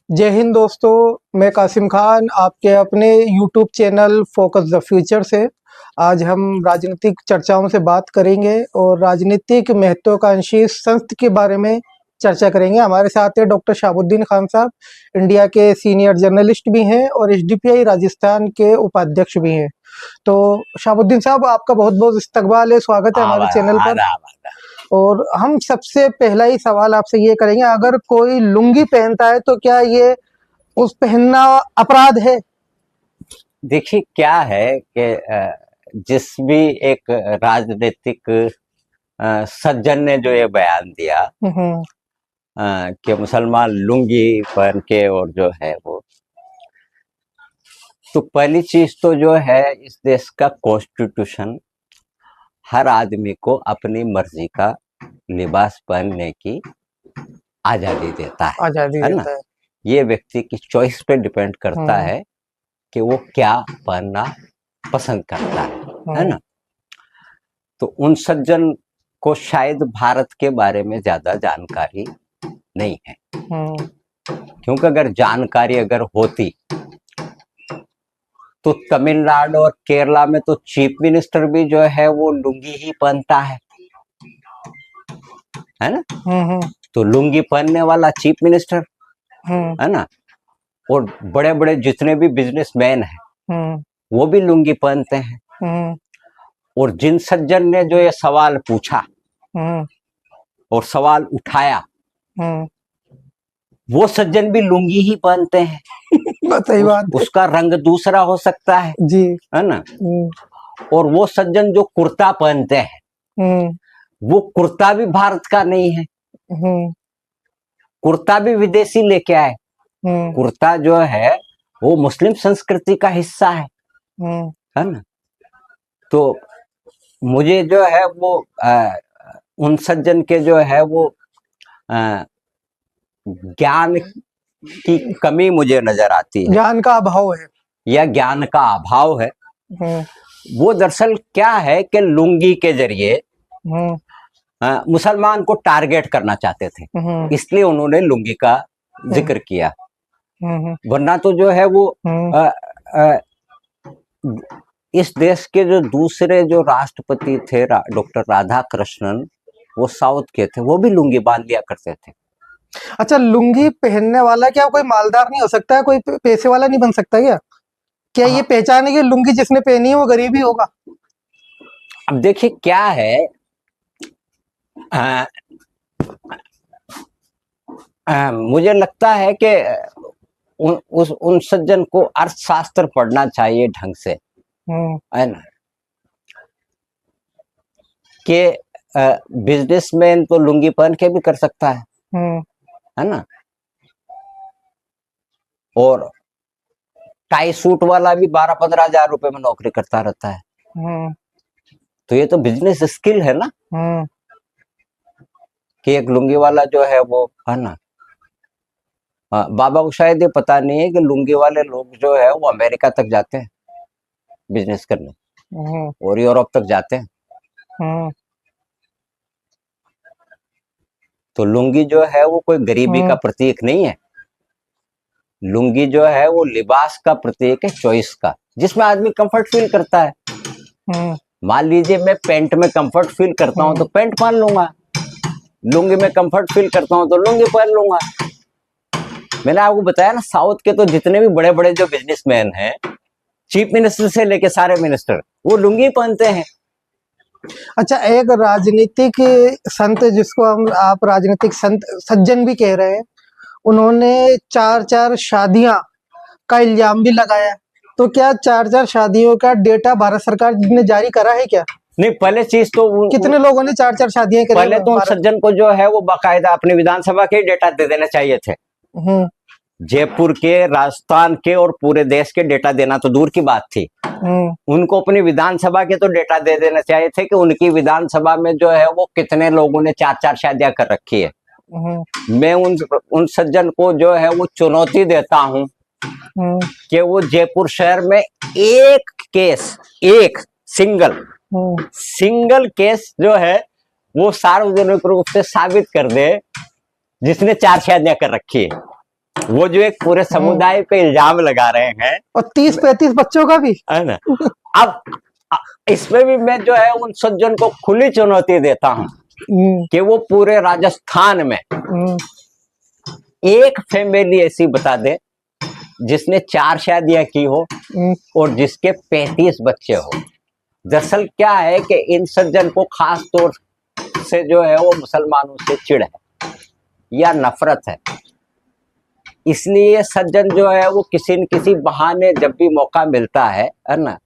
जय हिंद दोस्तों, मैं कासिम खान आपके अपने YouTube channel focus the future से। आज हम राजनीतिक चर्चाओं से बात करेंगे और राजनीतिक महत्वाकांक्षी संस्था के बारे में चर्चा करेंगे। हमारे साथ है डॉक्टर शाहबुद्दीन खान साहब, इंडिया के सीनियर जर्नलिस्ट भी हैं और एसडीपीआई राजस्थान के उपाध्यक्ष भी हैं। तो शाहबुद्दीन साहब, आपका बहुत बहुत इस्तकबाल है, स्वागत है हमारे चैनल पर। और हम सबसे पहला ही सवाल आपसे ये करेंगे, अगर कोई लुंगी पहनता है तो क्या ये उस पहनना अपराध है? देखिए क्या है कि जिस भी एक राजनीतिक सज्जन ने जो ये बयान दिया कि मुसलमान लुंगी पहन के और जो है वो, तो पहली चीज तो जो है इस देश का कॉन्स्टिट्यूशन हर आदमी को अपनी मर्जी का लिबास पहनने की आजादी देता है, आजादी है ना? देता है। ये व्यक्ति की चॉइस पे डिपेंड करता है कि वो क्या पहनना पसंद करता है ना? तो उन सज्जन को शायद भारत के बारे में ज्यादा जानकारी नहीं है, क्योंकि अगर जानकारी होती तो तमिलनाडु और केरला में तो चीफ मिनिस्टर भी जो है वो लुंगी ही पहनता है ना? तो लुंगी पहनने वाला चीफ मिनिस्टर है ना, और बड़े बड़े जितने भी बिजनेसमैन हैं वो भी लुंगी पहनते हैं। और जिन सज्जन ने जो ये सवाल पूछा और सवाल उठाया, वो सज्जन भी लुंगी ही पहनते हैं। सही बात है। उसका रंग दूसरा हो सकता है जी, है ना? और वो सज्जन जो कुर्ता पहनते हैं, वो कुर्ता भी भारत का नहीं है, कुर्ता भी विदेशी लेके आए। कुर्ता जो है वो मुस्लिम संस्कृति का हिस्सा है ना? तो मुझे जो है वो उन सज्जन के जो है वो ज्ञान की कमी मुझे नजर आती है, ज्ञान का अभाव है या ज्ञान का अभाव है। वो दरअसल क्या है कि लुंगी के जरिए मुसलमान को टारगेट करना चाहते थे, इसलिए उन्होंने लुंगी का जिक्र किया। वरना तो जो है वो इस देश के जो दूसरे जो राष्ट्रपति थे डॉक्टर राधाकृष्णन, वो साउथ के थे, वो भी लुंगी बांध लिया करते थे। अच्छा, लुंगी पहनने वाला क्या कोई मालदार नहीं हो सकता है? कोई पैसे वाला नहीं बन सकता क्या? क्या ये पहचान है कि लुंगी जिसने पहनी है वो गरीब ही होगा? अब देखिए क्या है, मुझे लगता है कि उन सज्जन को अर्थशास्त्र पढ़ना चाहिए ढंग से, है ना? कि बिजनेसमैन तो लुंगी पहन के भी कर सकता है ना? और टाई सूट वाला भी 12-15 हजार रुपए में नौकरी करता रहता है। तो ये तो बिजनेस स्किल है ना, कि एक लुंगी वाला जो है वो, है ना? बाबा को शायद ये पता नहीं है कि लुंगी वाले लोग जो है वो अमेरिका तक जाते हैं बिजनेस करने, और यूरोप तक जाते हैं। तो लुंगी जो है वो कोई गरीबी का प्रतीक नहीं है। लुंगी जो है वो लिबास का प्रतीक है, चॉइस का, जिसमें आदमी कंफर्ट फील करता है। मान लीजिए मैं पेंट में कंफर्ट फील करता हूँ तो पेंट पहन लूंगा, लुंगी में कंफर्ट फील करता हूँ तो लुंगी पहन लूंगा। मैंने आपको बताया ना, साउथ के तो जितने भी बड़े बड़े जो बिजनेसमैन हैं, चीफ मिनिस्टर से लेके सारे मिनिस्टर, वो लुंगी पहनते हैं। अच्छा, एक राजनीतिक संत, जिसको आप राजनीतिक संत सज्जन भी कह रहे हैं, उन्होंने 4-4 शादियां का इल्जाम भी लगाया। तो क्या 4-4 शादियों का डेटा भारत सरकार ने जारी करा है क्या? नहीं, पहले चीज तो कितने लोगों ने 4-4 शादियां करी? पहले तो उन सज्जन को जो है वो बाकायदा अपने विधानसभा के डेटा दे देना चाहिए थे। जयपुर के, राजस्थान के और पूरे देश के डेटा देना तो दूर की बात थी, उनको अपनी विधानसभा के तो डेटा दे देना चाहिए थे कि उनकी विधानसभा में जो है वो कितने लोगों ने 4-4 शादियां कर रखी है। मैं उन सज्जन को जो है वो चुनौती देता हूं कि वो जयपुर शहर में एक केस, एक सिंगल केस जो है वो सार्वजनिक रूप से साबित कर दे जिसने 4 शादियां कर रखी है। वो जो एक पूरे समुदाय पे इल्जाम लगा रहे हैं, और 30-35 बच्चों का भी है ना। अब इसमें भी मैं जो है उन सज्जन को खुली चुनौती देता हूं कि वो पूरे राजस्थान में एक फैमिली ऐसी बता दे जिसने 4 शादियां की हो और जिसके 35 बच्चे हो। दरअसल क्या है कि इन सज्जन को खास तौर से जो है वो मुसलमानों से चिढ़ है या नफरत है, इसलिए सज्जन जो है वो किसी न किसी बहाने जब भी मौका मिलता है ना,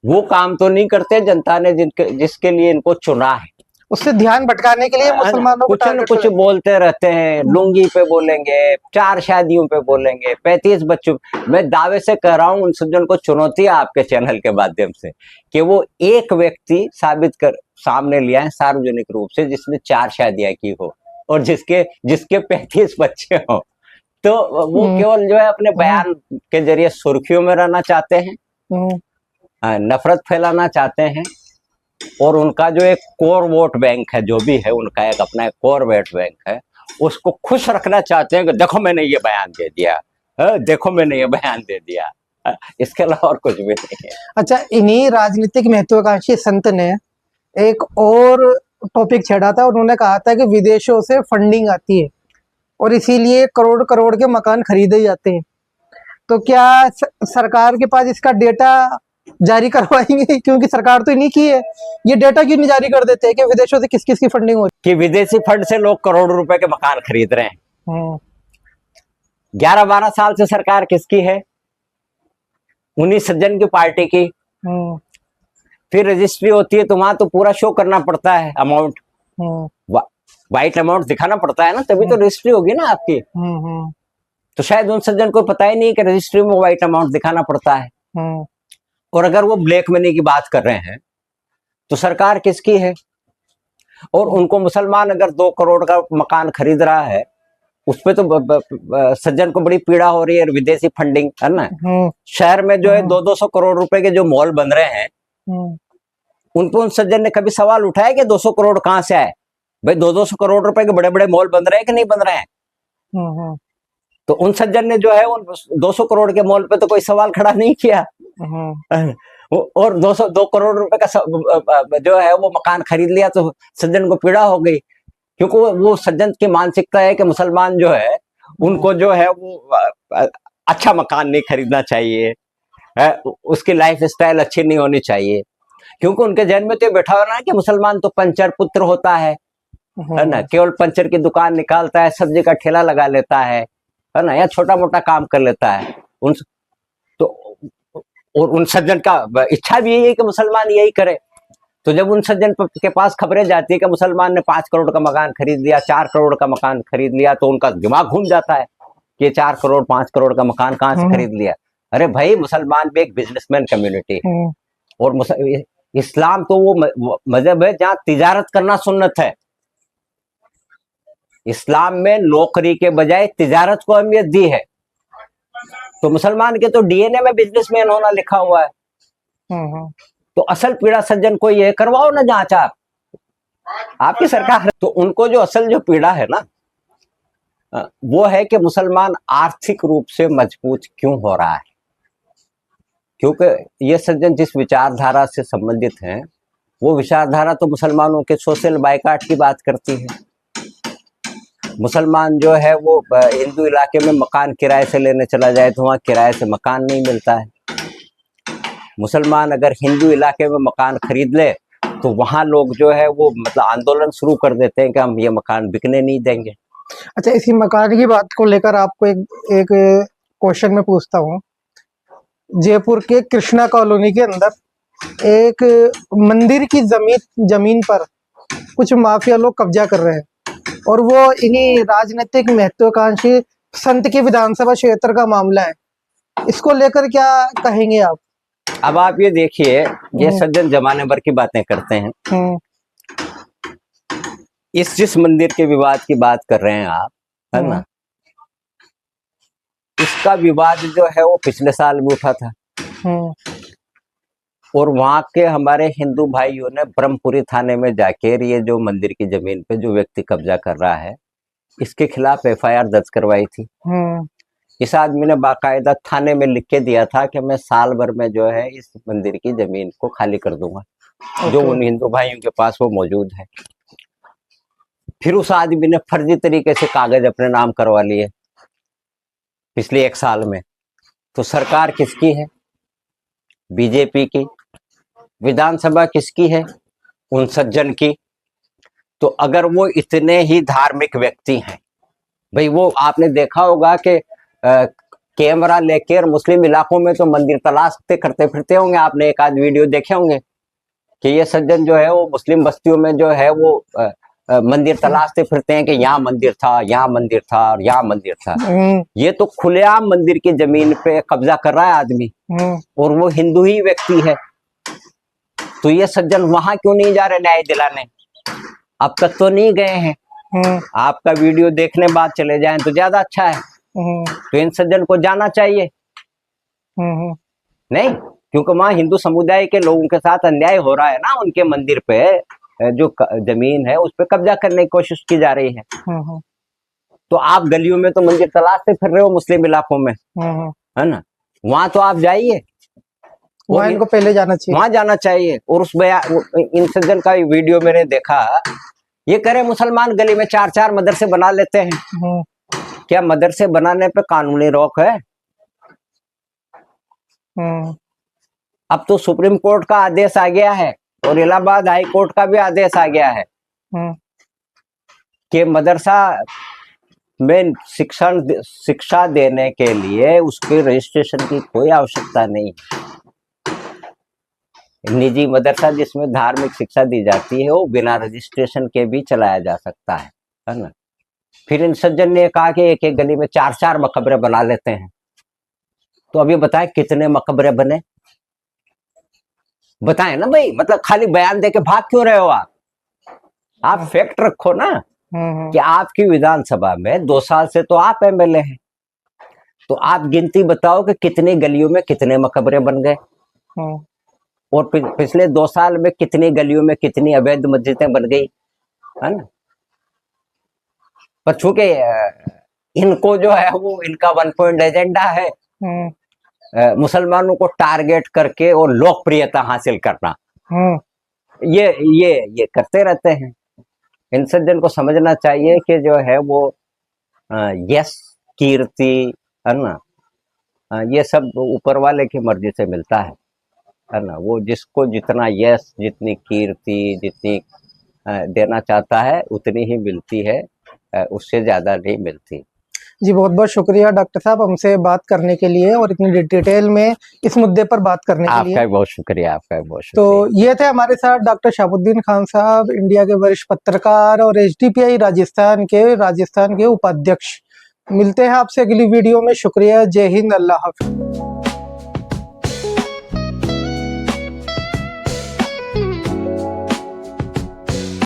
वो काम तो नहीं करते जनता ने जिसके लिए इनको चुना है, उससे ध्यान भटकाने के लिए मुसलमानों को कुछ न कुछ बोलते रहते हैं। लुंगी पे बोलेंगे, 4 शादियों पे बोलेंगे, 35 बच्चों। मैं दावे से कह रहा हूं उन सज्जन को चुनौती है आपके चैनल के माध्यम से कि वो एक व्यक्ति साबित कर सामने लिया है सार्वजनिक रूप से जिसने 4 शादियां की हो और जिसके 35 बच्चे हो। तो वो केवल जो है अपने बयान के जरिए सुर्खियों में रहना चाहते हैं, नफरत फैलाना चाहते हैं, और उनका जो एक कोर वोट बैंक है, जो भी है उनका एक अपना कोर वोट बैंक है, उसको खुश रखना चाहते हैं कि देखो मैंने ये बयान दे दिया, देखो मैंने ये बयान दे दिया, इसके अलावा और कुछ भी नहीं है। अच्छा, इन्हीं राजनीतिक महत्वाकांक्षी संत ने एक और टॉपिक छेड़ा था। उन्होंने कहा था कि विदेशों से फंडिंग आती है और इसीलिए करोड़ करोड़ के मकान खरीदे जाते हैं। तो क्या सरकार के पास इसका डेटा जारी करवाएंगे? क्योंकि सरकार तो नहीं की है, ये डेटा क्यों नहीं जारी कर देते कि विदेशों से किस किस की फंडिंग हो रही है? कि विदेशी फंड से लोग करोड़ रुपए के मकान खरीद रहे हैं। 11-12 साल से सरकार किसकी है? उन्हीं सज्जन की पार्टी की। फिर रजिस्ट्री होती है तो वहां तो पूरा शो करना पड़ता है, अमाउंट वाइट अमाउंट दिखाना पड़ता है ना, तभी तो रजिस्ट्री होगी ना आपकी। तो शायद उन सज्जन को पता ही नहीं कि रजिस्ट्री में वाइट अमाउंट दिखाना पड़ता है। और अगर वो ब्लैक मनी की बात कर रहे हैं तो सरकार किसकी है? और उनको मुसलमान अगर 2 करोड़ का मकान खरीद रहा है, उस पे तो सज्जन को बड़ी पीड़ा हो रही है, विदेशी फंडिंग है ना। शहर में जो है 200-200 करोड़ रुपए के जो मॉल बन रहे हैं, उन पे उन सज्जन ने कभी सवाल उठाया कि 200 करोड़ कहां से आए? भाई 200 करोड़ रुपए के बड़े बड़े मॉल बन रहे हैं कि नहीं बन रहे हैं? तो उन सज्जन ने जो है उन 200 करोड़ के मॉल पे तो कोई सवाल खड़ा नहीं किया। और 2 करोड़ रुपए का जो है वो मकान खरीद लिया तो सज्जन को पीड़ा हो गई, क्योंकि वो सज्जन की मानसिकता है कि मुसलमान जो है उनको जो है वो अच्छा मकान नहीं खरीदना चाहिए, उसकी लाइफ स्टाइल अच्छी नहीं होनी चाहिए, क्योंकि उनके जहन में तो बैठा हुआ ना कि मुसलमान तो पंचर पुत्र होता है ना, केवल पंचर की दुकान निकालता है, सब्जी का ठेला लगा लेता है ना, या छोटा मोटा काम कर लेता है। और उन सज्जन का इच्छा भी यही है कि मुसलमान यही करे। तो जब उन सज्जन के पास खबरें जाती है कि मुसलमान ने 5 करोड़ का मकान खरीद लिया, 4 करोड़ का मकान खरीद लिया, तो उनका दिमाग घूम जाता है कि 4 करोड़ 5 करोड़ का मकान कहां से खरीद लिया। अरे भाई, मुसलमान भी एक बिजनेसमैन कम्युनिटी है, और इस्लाम तो वो मजहब है जहां तिजारत करना सुन्नत है। इस्लाम में नौकरी के बजाय तिजारत को अहमियत दी है। तो मुसलमान के तो डीएनए में बिजनेसमैन होना लिखा हुआ है। तो असल पीड़ा सज्जन को ये करवाओ ना जांच आपकी सरकार। तो उनको जो असल जो पीड़ा है ना, वो है कि मुसलमान आर्थिक रूप से मजबूत क्यों हो रहा है, क्योंकि ये सज्जन जिस विचारधारा से संबंधित हैं, वो विचारधारा तो मुसलमानों के सोशल बायकाट की बात करती है। मुसलमान जो है वो हिंदू इलाके में मकान किराए से लेने चला जाए तो वहाँ किराए से मकान नहीं मिलता है। मुसलमान अगर हिंदू इलाके में मकान खरीद ले तो वहाँ लोग जो है वो मतलब आंदोलन शुरू कर देते हैं कि हम ये मकान बिकने नहीं देंगे। अच्छा, इसी मकान की बात को लेकर आपको एक क्वेश्चन में पूछता हूँ। जयपुर के कृष्णा कॉलोनी के अंदर एक मंदिर की जमीन पर कुछ माफिया लोग कब्जा कर रहे हैं, और वो इन्हीं राजनीतिक महत्वाकांक्षी संत के विधानसभा क्षेत्र का मामला है। इसको लेकर क्या कहेंगे आप? अब आप ये देखिए, ये सज्जन जमाने भर की बातें करते हैं। इस जिस मंदिर के विवाद की बात कर रहे हैं आप, है ना, इसका विवाद जो है वो पिछले साल भी उठा था, और वहां के हमारे हिंदू भाइयों ने ब्रह्मपुरी थाने में जाकर ये जो मंदिर की जमीन पे जो व्यक्ति कब्जा कर रहा है, इसके खिलाफ FIR दर्ज करवाई थी। इस आदमी ने बाकायदा थाने में लिख के दिया था कि मैं साल भर में जो है इस मंदिर की जमीन को खाली कर दूंगा, जो उन हिंदू भाइयों के पास वो मौजूद है। फिर उस आदमी ने फर्जी तरीके से कागज अपने नाम करवा लिए पिछले 1 साल में। तो सरकार किसकी है? बीजेपी की। विधानसभा किसकी है? उन सज्जन की। तो अगर वो इतने ही धार्मिक व्यक्ति हैं, भाई वो आपने देखा होगा कि कैमरा लेकर मुस्लिम इलाकों में तो मंदिर तलाश करते फिरते होंगे। आपने एक आध वीडियो देखे होंगे कि ये सज्जन जो है वो मुस्लिम बस्तियों में जो है वो मंदिर तलाशते फिरते हैं कि यहाँ मंदिर था, यहाँ मंदिर था और यहाँ मंदिर था। ये तो खुलेआम मंदिर की जमीन पे कब्जा कर रहा है आदमी, और वो हिंदू ही व्यक्ति है। तो ये सज्जन वहां क्यों नहीं जा रहे न्याय दिलाने? अब तक तो नहीं गए हैं। आपका वीडियो देखने बाद चले जाएं तो ज्यादा अच्छा है। तो इन सज्जन को जाना चाहिए नहीं, क्योंकि वहां हिंदू समुदाय के लोगों के साथ अन्याय हो रहा है ना। उनके मंदिर पे जो जमीन है उस पे कब्जा करने की कोशिश की जा रही है। तो आप गलियों में तो मंदिर तलाशते फिर रहे हो मुस्लिम इलाकों में, है ना? वहां तो आप जाइए, वहां इनको पहले जाना चाहिए, वहां जाना चाहिए। और उस इन सज्जन का वीडियो मैंने देखा, ये करे मुसलमान गली में 4-4 मदरसे बना लेते हैं। क्या मदरसे बनाने पे कानूनी रोक है? अब तो सुप्रीम कोर्ट का आदेश आ गया है और इलाहाबाद हाई कोर्ट का भी आदेश आ गया है कि मदरसा में शिक्षा देने के लिए उसके रजिस्ट्रेशन की कोई आवश्यकता नहीं। निजी मदरसा जिसमें धार्मिक शिक्षा दी जाती है वो बिना रजिस्ट्रेशन के भी चलाया जा सकता है ना? फिर इन सज्जन ने कहा कि एक एक गली में 4-4 मकबरे बना लेते हैं। तो अभी बताएं कितने मकबरे बने? बताएं ना भाई, मतलब खाली बयान देके भाग क्यों रहे हो आप फैक्ट रखो ना कि आपकी विधानसभा में 2 साल से तो आप MLA हैं। तो आप गिनती बताओ कि कितनी गलियों में कितने मकबरे बन गए, और पिछले 2 साल में कितनी गलियों में कितनी अवैध मस्जिदें बन गई, है ना? पर चूंकि इनको जो है वो इनका 1 पॉइंट एजेंडा है, मुसलमानों को टारगेट करके और लोकप्रियता हासिल करना, ये करते रहते हैं। इन सज्जन को समझना चाहिए कि जो है वो यश कीर्ति, है ना, ये सब ऊपर वाले की मर्जी से मिलता है ना? वो जिसको जितना यश, जितनी कीर्ति, जितनी देना चाहता है उतनी ही मिलती है, उससे ज्यादा नहीं मिलती। जी बहुत बहुत शुक्रिया डॉक्टर साहब हमसे बात करने के लिए और इतनी डिटेल में इस मुद्दे पर बात करने के लिए। आपका बहुत शुक्रिया, आपका बहुत शुक्रिया। तो ये थे हमारे साथ डॉक्टर शहाबुद्दीन खान साहब, इंडिया के वरिष्ठ पत्रकार और HDPI राजस्थान के उपाध्यक्ष। मिलते हैं आपसे अगली वीडियो में। शुक्रिया, जय हिंद, अल्लाह हाफिज।